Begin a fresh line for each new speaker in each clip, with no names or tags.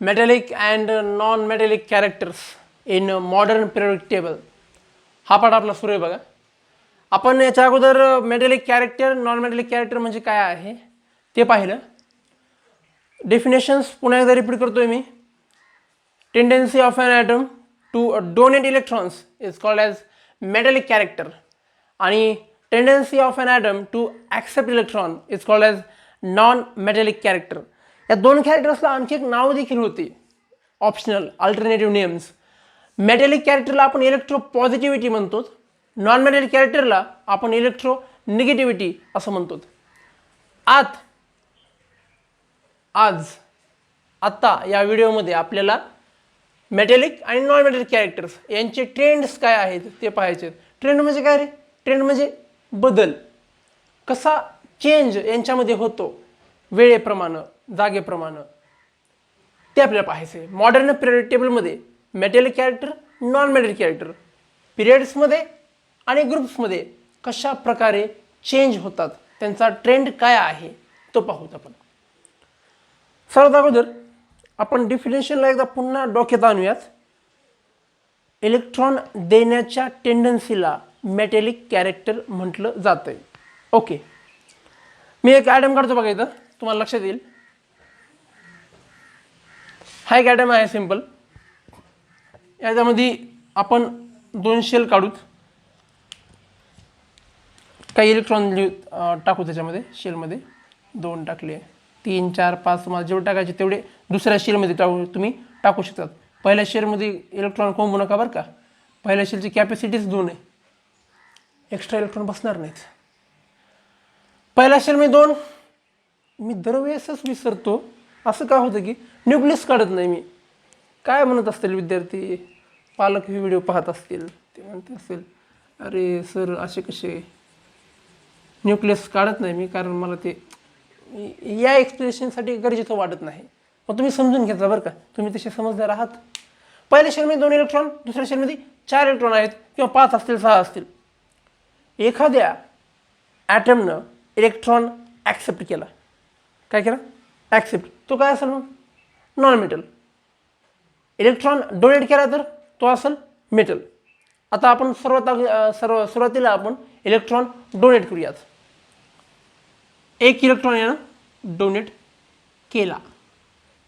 Metallic and non metallic characters in modern periodic table हा पाठ आपला सुरू आहे बघा. आपण याच्या अगोदर metallic character non metallic character म्हणजे काय आहे ते पाहिलं. डेफिनेशन्स पुन्हा एकदा रिपीट करतोय मी. Tendency of an atom to donate electrons is called as metallic character आणि tendency of an atom to accept electron is called as non metallic character. या दोन कॅरेक्टर्सला आणखी एक नाव देखील होते, ऑप्शनल अल्टरनेटिव्ह नेम्स. मेटॅलिक कॅरेक्टरला आपण इलेक्ट्रो पॉझिटिव्हिटी म्हणतो, नॉन मेटॅलिक कॅरेक्टरला आपण इलेक्ट्रो निगेटिव्हिटी असं म्हणतो. आत्ता या व्हिडिओमध्ये आपल्याला मेटॅलिक आणि नॉन मेटॅलिक कॅरेक्टर्स यांचे ट्रेंड्स काय आहेत ते पाहायचे. ट्रेंड म्हणजे काय रे? ट्रेंड म्हणजे बदल, कसा चेंज यांच्यामध्ये होतो वेळेप्रमाणे जागेप्रमाणे ते आपल्याला पाहायचं आहे. मॉडर्न पिरियड टेबलमध्ये metallic character non metallic character पिरियड्समध्ये आणि ग्रुप्समध्ये कशा प्रकारे चेंज होतात, त्यांचा ट्रेंड काय आहे तो पाहूत आपण. सर्वात अगोदर आपण डिफिनेशनला एकदा पुन्हा डोक्यात आणूयात. इलेक्ट्रॉन देण्याच्या टेंडन्सीला मेटॅलिक कॅरेक्टर म्हटलं जातं आहे. ओके, मी एक ॲटम काढतो बघा, इथं तुम्हाला लक्षात येईल. हा एक ॲटम आहे सिंपल. याच्यामध्ये आपण 2 शेल काढूत, काही इलेक्ट्रॉन टाकू त्याच्यामध्ये. शेलमध्ये 2 टाकले, 3 4 5 तुम्हाला जेवढे टाकायचे तेवढे दुसऱ्या शेलमध्ये तुम्ही टाकू शकतात. पहिल्या शेलमध्ये इलेक्ट्रॉन कोंबू नका बरं का. पहिल्या शेलची कॅपॅसिटीच 2 आहे, एक्स्ट्रा इलेक्ट्रॉन बसणार नाहीत. पहिल्या शेलमध्ये 2. मी दरवेळेसच विसरतो, असं का होतं की न्यूक्लियस काढत नाही मी. काय म्हणत असतील विद्यार्थी, पालक हे व्हिडिओ पाहत असतील, ते म्हणते असेल अरे सर असे कसे न्यूक्लियस काढत नाही मी, कारण मला ते या एक्सप्लेनेशनसाठी गरजेचं वाटत नाही. मग तुम्ही समजून घ्यायचा बरं का, तुम्ही तसे समजदार आहात. पहिल्या शेलमध्ये 2 इलेक्ट्रॉन, दुसऱ्या शेलमध्ये 4 इलेक्ट्रॉन आहेत किंवा 5 असतील 6 असतील. एखाद्या ॲटमनं इलेक्ट्रॉन ॲक्सेप्ट केला, काय केला? ॲक्सेप्ट. तो काय असेल मग? Non metal. इलेक्ट्रॉन डोनेट केला तर तो असेल मेटल. आता आपण सुरुवातीला आपण इलेक्ट्रॉन डोनेट करूयात. 1 इलेक्ट्रॉन यानं डोनेट केला,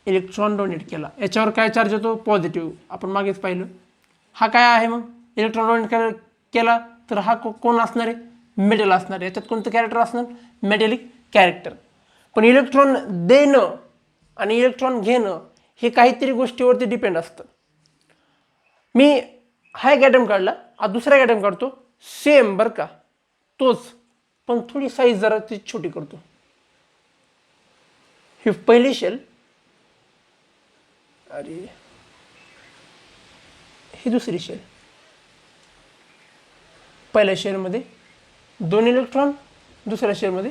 इलेक्ट्रॉन डोनेट केला. याच्यावर काय चार्ज होतो? पॉझिटिव्ह. आपण मागेच पाहिलं. हा काय आहे मग? इलेक्ट्रॉन डोनेट केला तर हा कोण असणार आहे? मेटल असणार आहे. याच्यात कोणतं कॅरेक्टर असणार? Metallic character. पण इलेक्ट्रॉन देणं आणि इलेक्ट्रॉन घेणं हे काहीतरी गोष्टीवरती डिपेंड असतं. मी हा एक ॲटम काढला, दुसरा एक ॲटम काढतो, सेम बरं का, तोच, पण थोडी साईज जरा ती छोटी करतो. ही पहिली शेल, अरे ही दुसरी शेल. पहिल्या शेलमध्ये 2 इलेक्ट्रॉन, दुसऱ्या शेलमध्ये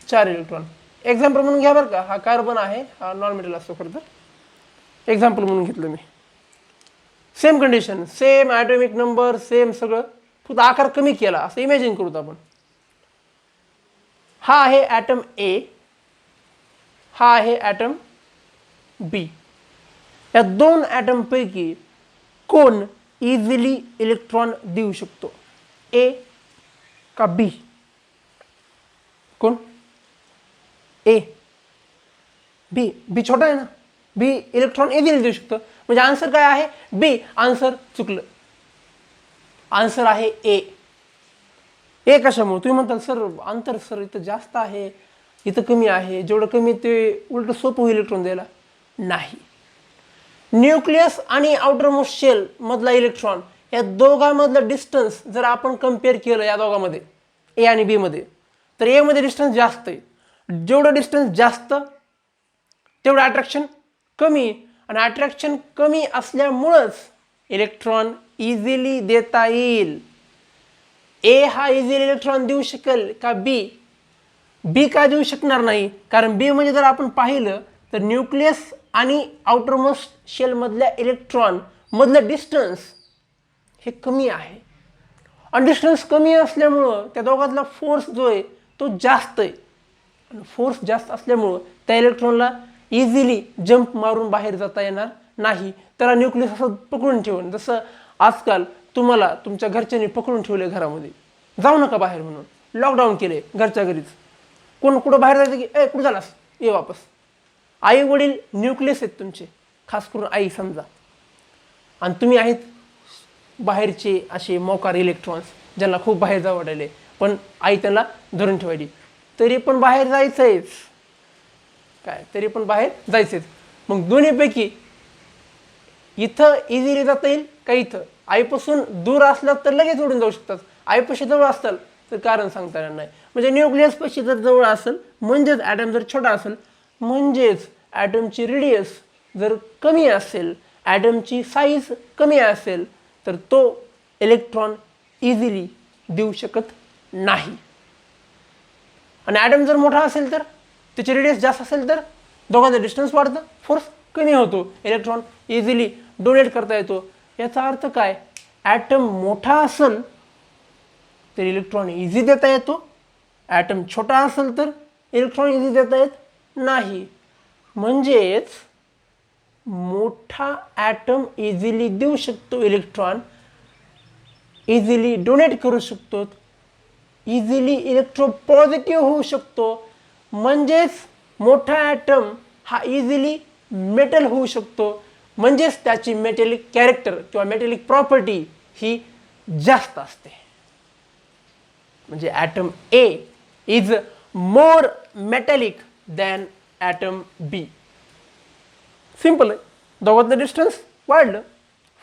4 इलेक्ट्रॉन. एक्झाम्पल म्हणून घ्या बरं का, हा कार्बन आहे, हा नॉन मेटल असतो खरं तर. एक्झाम्पल म्हणून घेतलं मी. Same condition, same atomic number, same सगळं, फक्त आकार कमी केला असं इमॅजिन करूत आपण. हा आहे ॲटम ए, हा आहे ॲटम बी. या 2 ॲटमपैकी कोण इझिली इलेक्ट्रॉन देऊ शकतो? ए का बी? कोण? ए. बी. बी छोटा आहे ना, बी इलेक्ट्रॉन इझिली देऊ शकतं. म्हणजे आन्सर काय आहे? बी. आन्सर चुकलं, आन्सर आहे ए. ए कशामुळे? तुम्ही म्हणताल सर अंतर सर इथं जास्त आहे, इथं कमी आहे, जेवढं कमी ते उलट सोपं होईल इलेक्ट्रॉन द्यायला. नाही. न्यूक्लियस आणि आउटर मोस्ट शेल मधला इलेक्ट्रॉन या दोघांमधलं डिस्टन्स जर आपण कम्पेअर केलं या दोघांमध्ये, ए आणि बी मध्ये, तर ए मध्ये डिस्टन्स जास्त आहे. जेवढं डिस्टन्स जास्त तेवढं अट्रॅक्शन कमी, आणि अट्रॅक्शन कमी असल्यामुळंच इलेक्ट्रॉन इझिली देता येईल. ए हा इझिली इलेक्ट्रॉन देऊ शकेल का बी? बी का देऊ शकणार नाही? कारण बी म्हणजे जर आपण पाहिलं तर न्यूक्लियस आणि आउटरमोस्ट शेलमधल्या इलेक्ट्रॉन मधलं डिस्टन्स हे कमी आहे, आणि डिस्टन्स कमी असल्यामुळं त्या दोघातला फोर्स जो आहे तो जास्त आहे, आणि फोर्स जास्त असल्यामुळं त्या इलेक्ट्रॉनला इझिली जंप मारून बाहेर जाता येणार नाही. त्याला न्यूक्लियस असं पकडून ठेवून, जसं आजकाल तुम्हाला तुमच्या घरच्यांनी पकडून ठेवले घरामध्ये, जाऊ नका बाहेर म्हणून लॉकडाऊन केले घरच्या घरीच. कोण कुठं बाहेर जायचं की ए कुठं झालास ये वापस. आई वडील न्यूक्लियस आहेत तुमचे, खास करून आई समजा, आणि तुम्ही आहेत बाहेरचे असे मोकार इलेक्ट्रॉन्स ज्यांना खूप बाहेर जावं वाटायले, पण आई त्यांना धरून ठेवायची. तरी पण बाहेर जायचंयच, काय तरी पण बाहेर जायचंच. मग दोन्हीपैकी इथं इझिली जाता येईल का इथं? आईपासून दूर असलं तर लगेच उडून जाऊ शकतात, आईपाशी जवळ असताल तर कारण सांगता येणार नाही. म्हणजे न्यूक्लियस पाशी जर जवळ असेल म्हणजेच ॲटम जर छोटा असेल म्हणजेच ॲटमची रेडियस जर कमी असेल, ॲटमची साईज कमी असेल तर तो इलेक्ट्रॉन इझिली देऊ शकत नाही. आणि ॲटम जर मोठा असेल तर त्याची रेडियस जास्त असेल तर दोघांचं डिस्टन्स वाढतं, फोर्स कमी होतो, इलेक्ट्रॉन इझिली डोनेट करता येतो. याचा अर्थ काय? ॲटम मोठा असेल तर इलेक्ट्रॉन इझी देता येतो, ॲटम छोटा असेल तर इलेक्ट्रॉन इझी देता येत नाही. म्हणजेच मोठा ॲटम इझिली देऊ शकतो इलेक्ट्रॉन, इझिली डोनेट करू शकतो, इझिली इलेक्ट्रोपॉझिटिव्ह होऊ शकतो. म्हणजेच मोठा ॲटम हा इझिली मेटल होऊ शकतो, म्हणजेच त्याची मेटॅलिक कॅरेक्टर किंवा मेटॅलिक प्रॉपर्टी ही जास्त असते. म्हणजे atom A is more metallic than atom B. Simple आहे. दोघांचं डिस्टन्स वाढलं,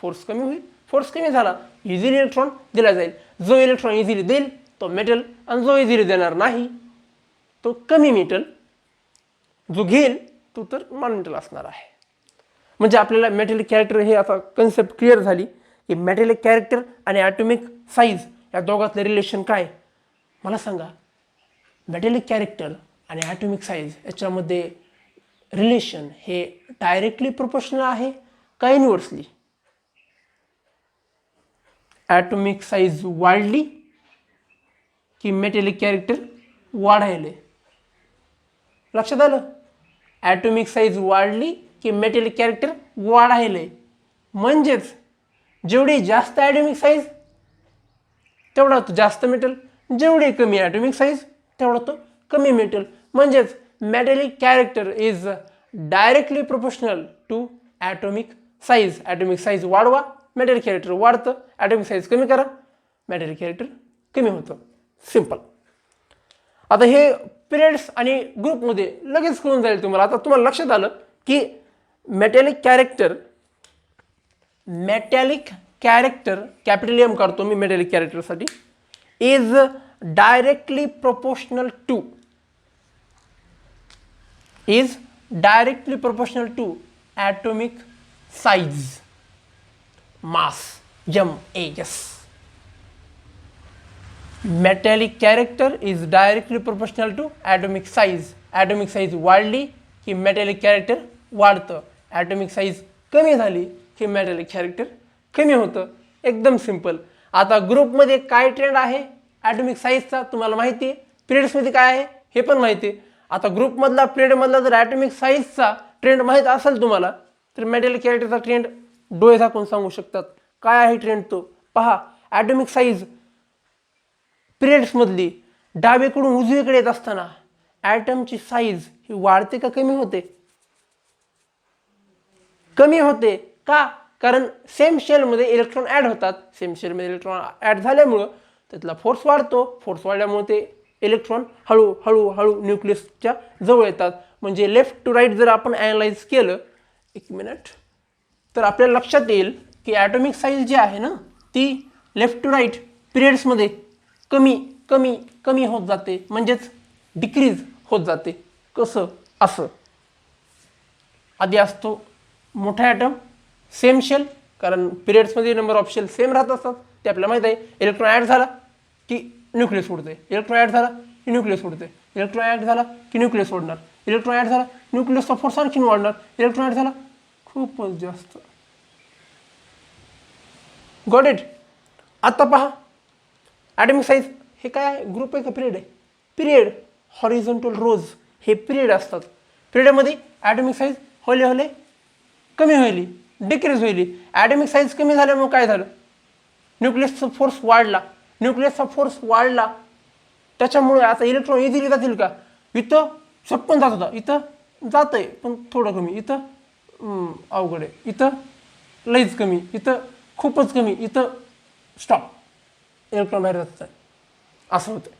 फोर्स कमी होईल, फोर्स कमी झाला, इझिली इलेक्ट्रॉन दिला जाईल. जो इलेक्ट्रॉन इझिली देईल तो मेटल, आणि जो इझिली देणार नाही तो कमी मेटल, जो घेईल तो तर नॉन मेटल असणार आहे. म्हणजे आपल्याला मेटॅलिक कॅरेक्टर हे आता कन्सेप्ट क्लिअर झाली की मेटॅलिक कॅरेक्टर आणि ॲटॉमिक साईज या दोघांतलं रिलेशन काय. मला सांगा, मेटॅलिक कॅरेक्टर आणि ॲटॉमिक साईज याच्यामध्ये रिलेशन हे डायरेक्टली प्रोपोर्शनल आहे का इनव्हर्सली? ॲटॉमिक साईज वाढली की मेटॅलिक कॅरेक्टर वाढायले? लक्षात आलं? ॲटॉमिक साईज वाढली की मेटॅलिक कॅरेक्टर वाढायले. म्हणजेच जेवढी जास्त ॲटॉमिक साईज तेवढा तो जास्त मेटल, जेवढी कमी ॲटॉमिक साईज तेवढा तो कमी मेटल. म्हणजेच metallic character is directly proportional to atomic size. Atomic size वाढवा, मेटॅलिक कॅरेक्टर वाढतं, ॲटॉमिक साईज कमी करा, मेटॅलिक कॅरेक्टर कमी होतं. सिंपल. आता हे पिरियड्स आणि ग्रुपमध्ये लगेच कळून जाईल तुम्हाला. आता तुम्हाला लक्षात आलं की मेटॅलिक कॅरेक्टर कॅपिटल एम काढतो मी मेटॅलिक कॅरेक्टरसाठी, is directly proportional to atomic size mass MAS. Metallic character is directly proportional to atomic size. Atomic size वाढली की मेटॅलिक कॅरेक्टर वाढतं, ॲटॉमिक साईज कमी झाली की मेटॅलिक कॅरेक्टर कमी होतं. एकदम सिंपल. आता ग्रुपमध्ये काय ट्रेंड आहे ॲटॉमिक साईजचा तुम्हाला माहिती आहे, पिरियड्समध्ये काय आहे हे पण माहिती आहे. आता ग्रुपमधला पिरियडमधला जर ॲटॉमिक साईजचा ट्रेंड माहीत असेल तुम्हाला तर मेटॅलिक कॅरेक्टरचा ट्रेंड डोळे झाकून सांगू शकतात. काय आहे ट्रेंड तो पहा. ॲटॉमिक साईज पिरियड्समधली डावीकडून उजवीकडे येत असताना ॲटमची साईज ही वाढते का कमी होते? कमी होते. का? कारण सेम शेलमध्ये इलेक्ट्रॉन ॲड होतात, सेम शेलमध्ये इलेक्ट्रॉन ॲड झाल्यामुळं त्यातला फोर्स वाढतो, फोर्स वाढल्यामुळे ते इलेक्ट्रॉन हळूहळू न्यूक्लियसच्या जवळ येतात. म्हणजे लेफ्ट टू राईट जर आपण ॲनालाइज केलं, एक मिनिट, तर आपल्याला लक्षात येईल की ॲटॉमिक साईज जी आहे ना ती लेफ्ट टू राईट पिरियड्समध्ये कमी होत जाते, म्हणजेच डिक्रीज होत जाते. कसं? असं. आधी असतो मोठा ॲटम, सेम शेल, कारण पिरियड्समध्ये नंबर ऑफ शेल सेम राहत असतात, ते आपल्याला माहीत आहे. इलेक्ट्रॉन ॲड झाला की न्यूक्लियस उडते, इलेक्ट्रॉन ॲड झाला की न्यूक्लियस उडते, इलेक्ट्रॉन ॲड झाला की न्यूक्लियस ओढणार, इलेक्ट्रॉन ॲड झाला न्यूक्लियसचा फोर्स आणखीन वाढणार, इलेक्ट्रॉन ॲड झाला खूपच जास्त. Got it? आता पहा ॲटॉमिक साईज हे काय आहे? ग्रुप आहे का पिरियड आहे? पिरियड. हॉरिझॉन्टल रोज हे पिरियड असतात. पिरियडमध्ये ॲटॉमिक साईज होले होले कमी होईल, डिक्रीज होईल. ॲटॉमिक साईज कमी झाल्यामुळे काय झालं, न्यूक्लियसचा फोर्स वाढला. न्यूक्लियसचा फोर्स वाढला त्याच्यामुळे आता इलेक्ट्रॉन इझिली जातील का, इथं छप्पन जात होता, इथं जात आहे पण थोडं कमी, इथं अवघड आहे, इथं लईच कमी, इथं खूपच कमी, इथं स्टॉप, इलेक्ट्रॉन बाहेर जात आहे, असं होतं.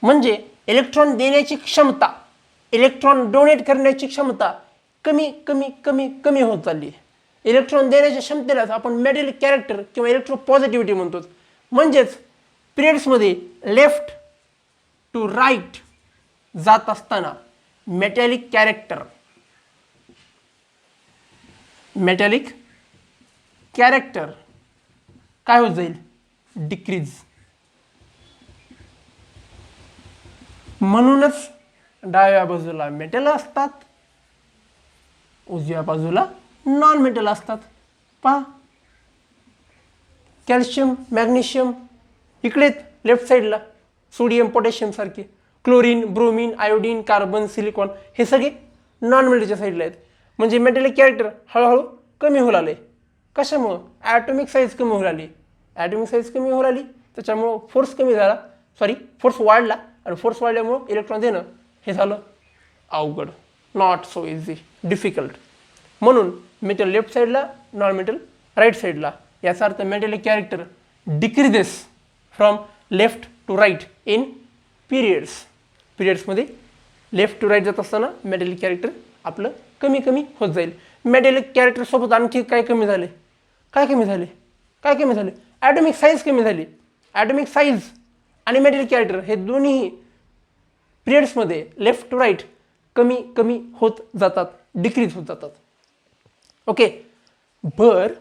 म्हणजे इलेक्ट्रॉन देण्याची क्षमता, इलेक्ट्रॉन डोनेट करण्याची क्षमता कमी कमी कमी कमी होत चालली आहे. इलेक्ट्रॉन देण्याच्या क्षमतेलाच आपण मेटॅलिक कॅरेक्टर किंवा इलेक्ट्रोपॉझिटिव्हिटी म्हणतो. म्हणजेच पिरियड्समध्ये लेफ्ट टू राईट जात असताना मेटॅलिक कॅरेक्टर काय होत जाईल, डिक्रीज. म्हणूनच डाव्या बाजूला मेटल असतात, उजव्या बाजूला नॉन मेटल असतात. पहा, कॅल्शियम, मॅग्नेशियम इकडे लेफ्ट साईडला, सोडियम, पोटॅशियम सारखे, chlorine, bromine, iodine, carbon, silicon हे सगळे नॉन मेटलच्या साईडला आहेत. म्हणजे मेटॅलिक कॅरेक्टर हळूहळू कमी होऊ लागले. कशामुळं, ॲटॉमिक साईज कमी होऊ लागली. ॲटॉमिक साईज कमी होऊ लागली त्याच्यामुळं फोर्स कमी झाला, फोर्स वाढला, आणि फोर्स वाढल्यामुळं इलेक्ट्रॉन देणं हे झालं अवघड, नॉट सो इझी, डिफिकल्ट. म्हणून मेटल लेफ्ट साईडला, नॉन मेटल राईट साईडला. याचा अर्थ metallic character decreases from left to right in periods. पिरियड्समध्ये लेफ्ट टू राईट जात असताना मेटॅलिक कॅरेक्टर आपलं कमी कमी होत जाईल. मेटॅलिक कॅरेक्टरसोबत आणखी काय कमी झाले, ॲटॉमिक साईज कमी झाली. ॲटॉमिक साईज आणि मेटॅलिक कॅरेक्टर हे दोन्ही पिरियड्समध्ये लेफ्ट टू राईट कमी कमी होत जातात, डिक्रीज होत जातात. ओके, बर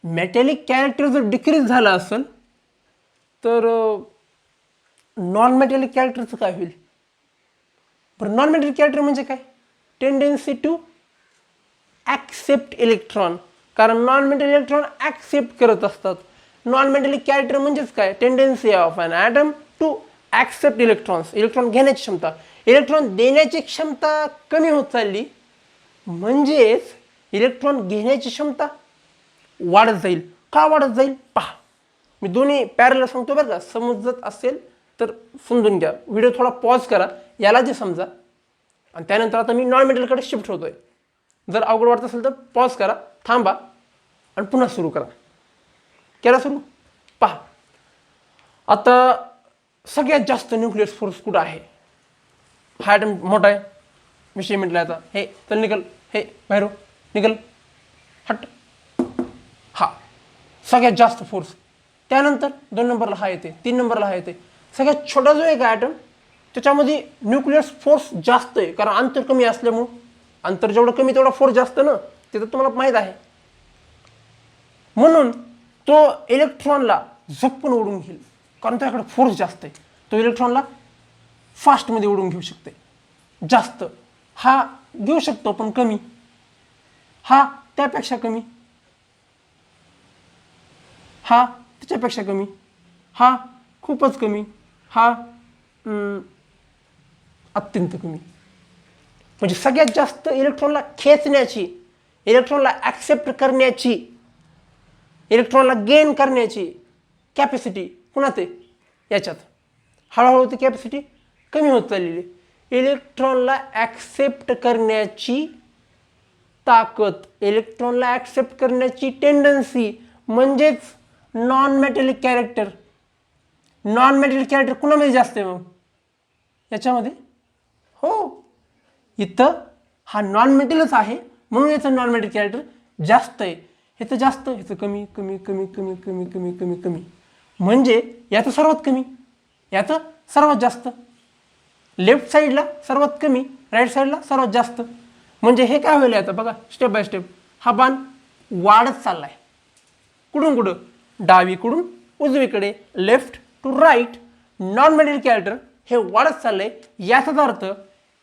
मेटॅलिक कॅरेक्टर जर डिक्रीज झाला असेल तर नॉन मेटॅलिक कॅरेक्टरचं काय होईल. बरं, नॉन मेटॅलिक कॅरेक्टर म्हणजे काय, टेंडन्सी टू ॲक्सेप्ट इलेक्ट्रॉन. कारण नॉन मेटल इलेक्ट्रॉन ॲक्सेप्ट करत असतात. नॉन मेटॅलिक कॅरेक्टर म्हणजेच काय, tendency of an atom to accept electrons. Electron घेण्याची क्षमता, इलेक्ट्रॉन देण्याची क्षमता कमी होत चालली, म्हणजेच इलेक्ट्रॉन घेण्याची क्षमता वाढत जाईल. का वाढत जाईल पहा, मी दोन्ही पॅरलल सांगतो बरं का, समजत असेल तर समजून घ्या. व्हिडिओ थोडा पॉज करा, याला जे समजा, आणि त्यानंतर आता मी नॉन मेटलकडे शिफ्ट होतोय. जर अवघड वाटत असेल तर पॉज करा, थांबा आणि पुन्हा सुरू करा. केला सुरू, पहा आता सगळ्यात जास्त न्यूक्लियस फोर्स कुठं आहे. हा ॲटम मोठा आहे, विषय म्हटला आता, हे चल निकल, हे बाहेर निकल, हट. हा सगळ्यात जास्त फोर्स. त्यानंतर 2 नंबरला हा येते, 3 नंबरला हा येते. सगळ्यात छोटा जो आहे का ॲटम, त्याच्यामध्ये न्यूक्लियस फोर्स जास्त आहे, कारण अंतर कमी असल्यामुळं. अंतर जेवढं कमी तेवढा फोर्स जास्त ना, ते तर तुम्हाला माहीत आहे. म्हणून तो इलेक्ट्रॉनला झपकून ओढून घेईल, कारण त्याकडे फोर्स जास्त आहे. तो इलेक्ट्रॉनला फास्टमध्ये ओढून घेऊ शकते, जास्त. हा घेऊ शकतो पण कमी, हा त्यापेक्षा कमी, हा त्याच्यापेक्षा कमी, हा खूपच कमी, हा अत्यंत कमी. म्हणजे सगळ्यात जास्त इलेक्ट्रॉनला खेचण्याची, इलेक्ट्रॉनला ॲक्सेप्ट करण्याची, इलेक्ट्रॉनला गेन करण्याची कॅपॅसिटी कुणात आहे, याच्यात. हळूहळू ती कॅपॅसिटी कमी होत चाललेली. इलेक्ट्रॉनला ॲक्सेप्ट करण्याची ताकद, इलेक्ट्रॉनला ॲक्सेप्ट करण्याची टेंडन्सी म्हणजेच non metallic character. Non metallic character कुणामध्ये जास्त आहे मग, याच्यामध्ये. हो, इथं हा नॉन मेटलच आहे, म्हणून याचं नॉन मेटल कॅरेक्टर जास्त आहे. ह्याचं जास्त, ह्याचं कमी कमी कमी कमी कमी कमी कमी कमी. म्हणजे याचं सर्वात कमी, याचं सर्वात जास्त. लेफ्ट साईडला सर्वात कमी, राईट साईडला सर्वात जास्त. म्हणजे हे काय होईल आता बघा, स्टेप बाय स्टेप हा बाण वाढत चाललाय. कुठून कुठं, डावीकडून उजवीकडे, left to right. Non metal character हे वाढत चाललंय. याचाच अर्थ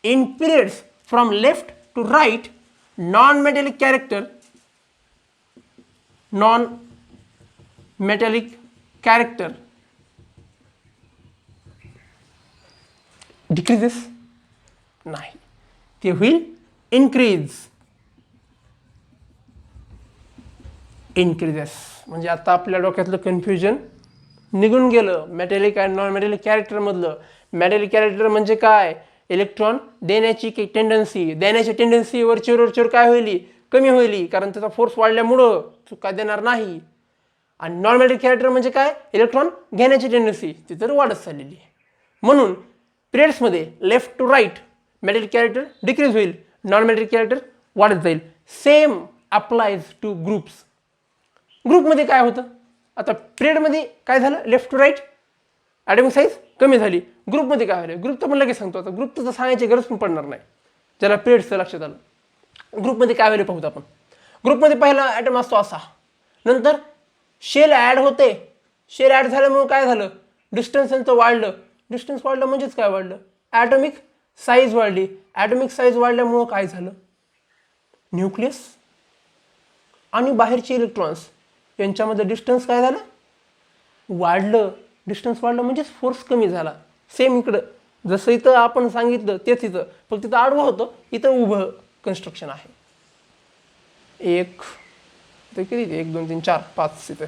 in periods from left to right non metallic character decreases नाही, ते होईल इन्क्रीजेस. म्हणजे आता आपल्या डोक्यातलं कन्फ्युजन निघून गेलं मेटॅलिक आणि नॉन मेटॅलिक कॅरेक्टरमधलं. मेटॅलिक कॅरेक्टर म्हणजे काय? इलेक्ट्रॉन देण्याची टेंडन्सी, देण्याची टेंडन्सी वरचेवर काय होईल? कमी होईल, कारण त्याचा फोर्स वाढल्यामुळं चुका देणार नाही. आणि नॉन मेटॅलिक कॅरेक्टर म्हणजे काय? इलेक्ट्रॉन घेण्याची टेंडन्सी ती तर वाढत चाललेली आहे. म्हणून पिरियड्समध्ये left to right metallic character decrease होईल, नॉन मेटॅलिक कॅरेक्टर वाढत जाईल. Same applies to groups. ग्रुपमध्ये काय होतं? आता पिरियडमध्ये काय झालं? Left to right atomic size कमी झाली. ग्रुपमध्ये काय झालं? ग्रुप तर पण लगेच सांगतो. आता ग्रुप तर सांगायची गरज पण पडणार नाही ज्याला पिरियड्सचं लक्षात आलं. ग्रुपमध्ये काय व्हायला पाहूत आपण. ग्रुपमध्ये पहिला ॲटम असतो असा, नंतर शेल ॲड होते. शेल ॲड झाल्यामुळे काय झालं? डिस्टन्स यांचं वाढलं. डिस्टन्स वाढलं म्हणजेच काय वाढलं? ॲटॉमिक साईज वाढली. ॲटॉमिक साईज वाढल्यामुळं काय झालं? न्यूक्लियस आणि बाहेरचे इलेक्ट्रॉन्स यांच्यामध्ये डिस्टन्स काय झालं? वाढलं. डिस्टन्स वाढलं म्हणजेच फोर्स कमी झाला. सेम इकडं जसं इथं आपण सांगितलं तेच इथं, फक्त तिथं आडवं होतं, इथं उभं कन्स्ट्रक्शन आहे. एक ते किती? 1 2 3 4 5 इथं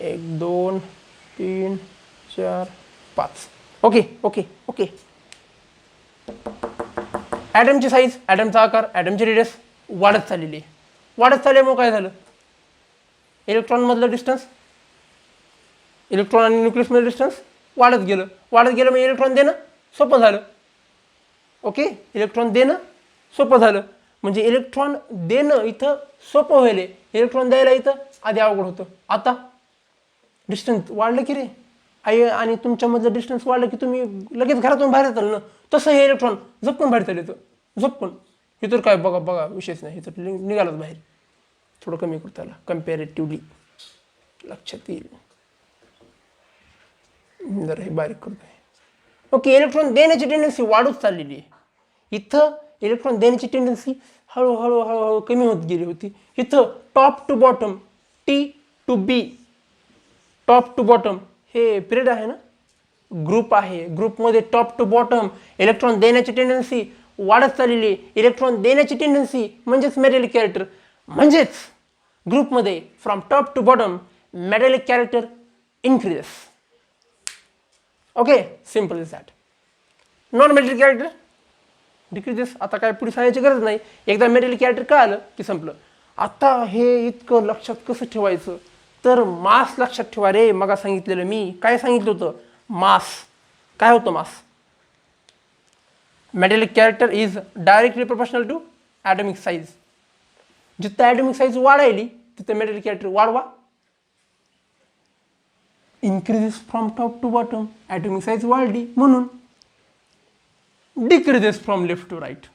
1 2 3 4 5. Okay okay okay. ॲटमची साईज, ॲटमचा आकार, ॲटमची रेडियस वाढत चाललेली आहे. वाढत चालल्यामुळे काय झालं? इलेक्ट्रॉनमधलं डिस्टन्स, इलेक्ट्रॉन आणि न्यूक्लियसमधलं डिस्टन्स वाढत गेलं. वाढत गेलं म्हणजे इलेक्ट्रॉन देणं सोपं झालं. ओके, इलेक्ट्रॉन देणं सोपं झालं. म्हणजे इलेक्ट्रॉन देणं इथं सोपं होईल. इलेक्ट्रॉन द्यायला इथं आधी अवघड होतं. आता डिस्टन्स वाढलं की रे आणि तुमच्यामधलं डिस्टन्स वाढलं की तुम्ही लगेच घरातून बाहेर येताल ना, तसं हे इलेक्ट्रॉन झपकून बाहेर चाललं येतं. झपकून इतर काय बघा बघा विषयच नाही. इथं निघालच बाहेर. थोडं कमी करू त्याला कम्पॅरेटिव्हली, लक्षात येईल. जरा हे बारीक करतोय. ओके, इलेक्ट्रॉन देण्याची टेंडन्सी वाढत चाललेली आहे. इथं इलेक्ट्रॉन देण्याची टेंडन्सी हळूहळू हळूहळू कमी होत गेली होती. इथं top to bottom, T to B, top to bottom हे पिरियड आहे ना, ग्रुप आहे. ग्रुपमध्ये टॉप टू बॉटम इलेक्ट्रॉन देण्याची टेंडन्सी वाढत चाललेली आहे. इलेक्ट्रॉन देण्याची टेंडन्सी म्हणजेच मेटॅलिक कॅरेक्टर. म्हणजेच ग्रुपमध्ये from top to bottom metallic character increases. Okay, simple is that. Non metallic character decreases. आता काय पुढे सांगायची गरज नाही. एकदा मेटॅलिक कॅरेक्टर काय आलं की संपलं. आता हे इतकं लक्षात कसं ठेवायचं? तर मास लक्षात ठेवा रे. मग सांगितलेलं मी काय सांगितलं होतं? मास. काय होतं mass? Metallic character is directly proportional to atomic size. जिथं ॲटॉमिक साईज वाढायली तिथं मेटॅलिक कॅरेक्टर वाढवा. Increases from top to bottom, atomic size वाढली म्हणून. Decreases from left to right,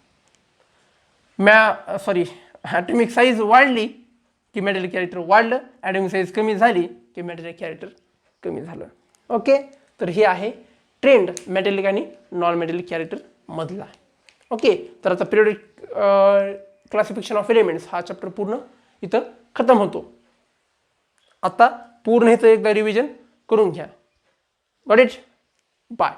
atomic size वाढली की मेटॅलिक कॅरेक्टर वाढलं. ॲटॉमिक साईज कमी झाली की मेटॅलिक कॅरेक्टर कमी झालं. ओके, तर हे आहे ट्रेंड मेटॅलिक आणि नॉन मेटॅलिक कॅरेक्टर मधला. ओके, तर आता पिरियोडिक क्लासिफिकेशन ऑफ एलिमेंट्स हा चॅप्टर पूर्ण इथं खतम होतो. आता पूर्ण ह्याचं एकदा रिव्हिजन करून घ्या. Got it? बाय.